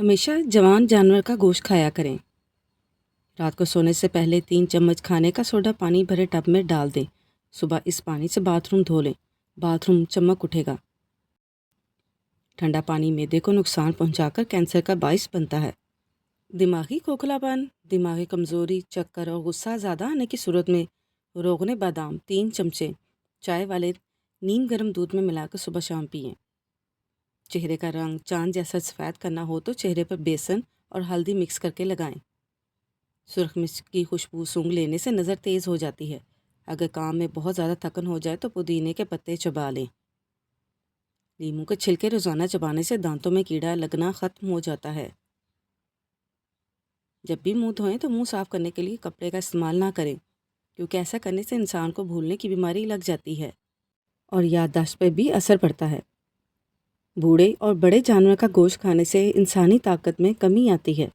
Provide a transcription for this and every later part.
ہمیشہ جوان جانور کا گوشت کھایا کریں۔ رات کو سونے سے پہلے 3 چمچ کھانے کا سوڈا پانی بھرے ٹب میں ڈال دیں۔ صبح اس پانی سے باتھ روم دھو لیں، باتھ روم چمک اٹھے گا۔ ٹھنڈا پانی معدے کو نقصان پہنچا کر کینسر کا باعث بنتا ہے۔ دماغی کھوکھلا پن، دماغی کمزوری، چکر اور غصہ زیادہ آنے کی صورت میں روغن بادام 3 چمچے چائے والے نیم گرم دودھ میں ملا کر صبح شام پئیں۔ چہرے کا رنگ چاند جیسا سفید کرنا ہو تو چہرے پر بیسن اور ہلدی مکس کر کے لگائیں۔ سرخ مرچ کی خوشبو سونگھ لینے سے نظر تیز ہو جاتی ہے۔ اگر کام میں بہت زیادہ تھکن ہو جائے تو پودینے کے پتے چبا لیں۔ لیموں کے چھلکے روزانہ چبانے سے دانتوں میں کیڑا لگنا ختم ہو جاتا ہے۔ جب بھی منہ دھوئیں تو منہ صاف کرنے کے لیے کپڑے کا استعمال نہ کریں، کیونکہ ایسا کرنے سے انسان کو بھولنے کی بیماری لگ جاتی ہے اور یادداشت پر بھی اثر پڑتا ہے۔ بوڑھے اور بڑے جانور کا گوشت کھانے سے انسانی طاقت میں کمی آتی ہے۔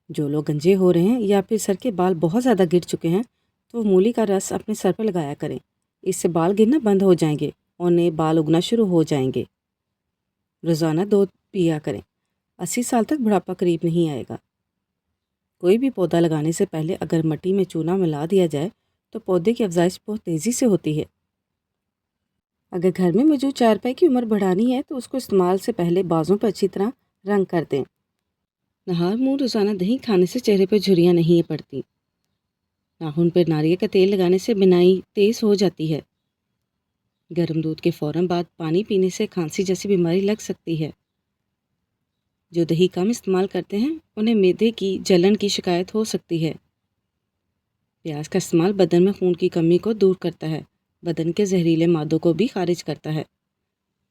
جو لوگ گنجے ہو رہے ہیں یا پھر سر کے بال بہت زیادہ گر چکے ہیں تو وہ مولی کا رس اپنے سر پر لگایا کریں۔ اس سے بال گرنا بند ہو جائیں گے اور نئے بال اگنا شروع ہو جائیں گے۔ روزانہ دودھ پیا کریں۔ 80 سال تک بڑھاپا قریب نہیں آئے گا۔ کوئی بھی پودا لگانے سے پہلے اگر مٹی میں چونا ملا دیا جائے تو پودے کی افزائش بہت تیزی سے ہوتی ہے۔ اگر گھر میں موجود چارپائی کی عمر بڑھانی ہے تو اس کو استعمال سے پہلے بازوں پر اچھی طرح رنگ کر دیں۔ نہار منہ روزانہ دہی کھانے سے چہرے پر جھریاں نہیں پڑتی۔ ناخن پر ناریل کا تیل لگانے سے بینائی تیز ہو جاتی ہے۔ گرم دودھ کے فوراً بعد پانی پینے سے کھانسی جیسی بیماری لگ سکتی ہے۔ جو دہی کم استعمال کرتے ہیں انہیں معدے کی جلن کی شکایت ہو سکتی ہے۔ پیاز کا استعمال بدن میں خون کی کمی کو دور کرتا ہے، بدن کے زہریلے مادوں کو بھی خارج کرتا ہے۔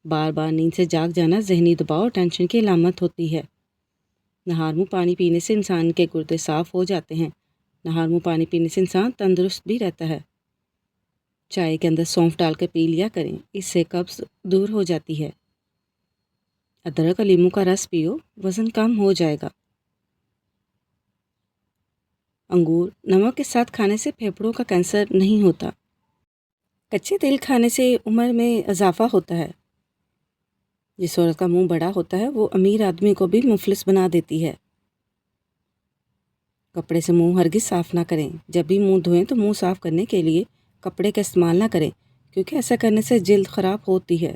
بار بار نیند سے جاگ جانا ذہنی دباؤ اور ٹینشن کی علامت ہوتی ہے۔ نہار منہ پانی پینے سے انسان کے گردے صاف ہو جاتے ہیں۔ نہار منہ پانی پینے سے انسان تندرست بھی رہتا ہے۔ چائے کے اندر سونف ڈال کر پی لیا کریں، اس سے قبض دور ہو جاتی ہے۔ ادرک اور لیموں کا رس پیو، وزن کم ہو جائے گا۔ انگور نمک کے ساتھ کھانے سے پھیپھڑوں کا کینسر نہیں ہوتا۔ کچے تیل کھانے سے عمر میں اضافہ ہوتا ہے۔ جس عورت کا منہ بڑا ہوتا ہے وہ امیر آدمی کو بھی مفلس بنا دیتی ہے۔ کپڑے سے منہ ہرگز صاف نہ کریں۔ جب بھی منہ دھوئیں تو منہ صاف کرنے کے لیے کپڑے کا استعمال نہ کریں، کیونکہ ایسا کرنے سے جلد خراب ہوتی ہے۔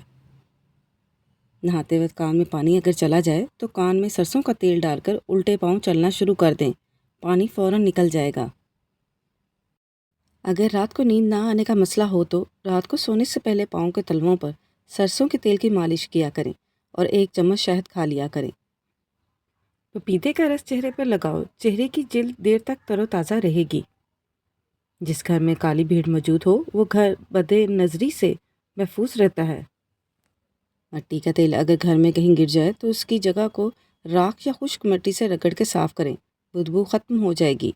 نہاتے وقت کان میں پانی اگر چلا جائے تو کان میں سرسوں کا تیل ڈال کر الٹے پاؤں چلنا شروع کر دیں، پانی فوراً نکل جائے گا۔ اگر رات کو نیند نہ آنے کا مسئلہ ہو تو رات کو سونے سے پہلے پاؤں کے تلووں پر سرسوں کے تیل کی مالش کیا کریں اور 1 چمچ شہد کھا لیا کریں۔ پپیتے کا رس چہرے پر لگاؤ، چہرے کی جلد دیر تک تر و تازہ رہے گی۔ جس گھر میں کالی بھیڑ موجود ہو وہ گھر بد نظری سے محفوظ رہتا ہے۔ مٹی کا تیل اگر گھر میں کہیں گر جائے تو اس کی جگہ کو راکھ یا خشک مٹی سے رگڑ کے صاف کریں، بدبو ختم ہو جائے گی۔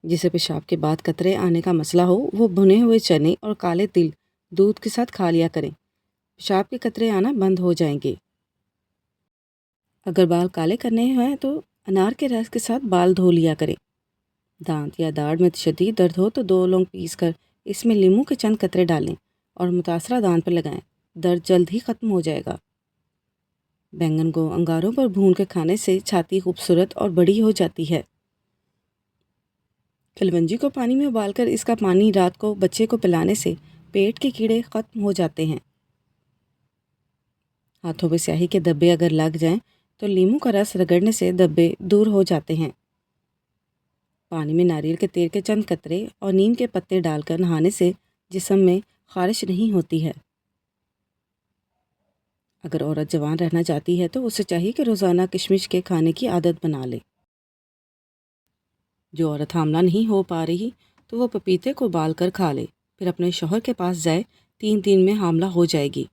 جسے پیشاب کے بعد قطرے آنے کا مسئلہ ہو وہ بھنے ہوئے چنے اور کالے تل دودھ کے ساتھ کھا لیا کریں، پیشاب کے قطرے آنا بند ہو جائیں گے۔ اگر بال کالے کرنے ہیں تو انار کے رس کے ساتھ بال دھو لیا کریں۔ دانت یا داڑھ میں شدید درد ہو تو 2 لونگ پیس کر اس میں لیموں کے چند قطرے ڈالیں اور متاثرہ دانت پر لگائیں، درد جلد ہی ختم ہو جائے گا۔ بینگن کو انگاروں پر بھون کے کھانے سے چھاتی خوبصورت اور بڑی ہو جاتی ہے۔ کلونجی کو پانی میں ابال کر اس کا پانی رات کو بچے کو پلانے سے پیٹ کے کیڑے ختم ہو جاتے ہیں۔ ہاتھوں پہ سیاہی کے دبے اگر لگ جائیں تو لیموں کا رس رگڑنے سے دبے دور ہو جاتے ہیں۔ پانی میں ناریل کے تیل کے چند قطرے اور نیم کے پتے ڈال کر نہانے سے جسم میں خارش نہیں ہوتی ہے۔ اگر عورت جوان رہنا چاہتی ہے تو اسے چاہیے کہ روزانہ کشمش کے کھانے کی عادت بنا لے۔ جو عورت حاملہ نہیں ہو پا رہی تو وہ پپیتے کو ابال کر کھا لے، پھر اپنے شوہر کے پاس جائے، 3 دن میں حاملہ ہو جائے گی۔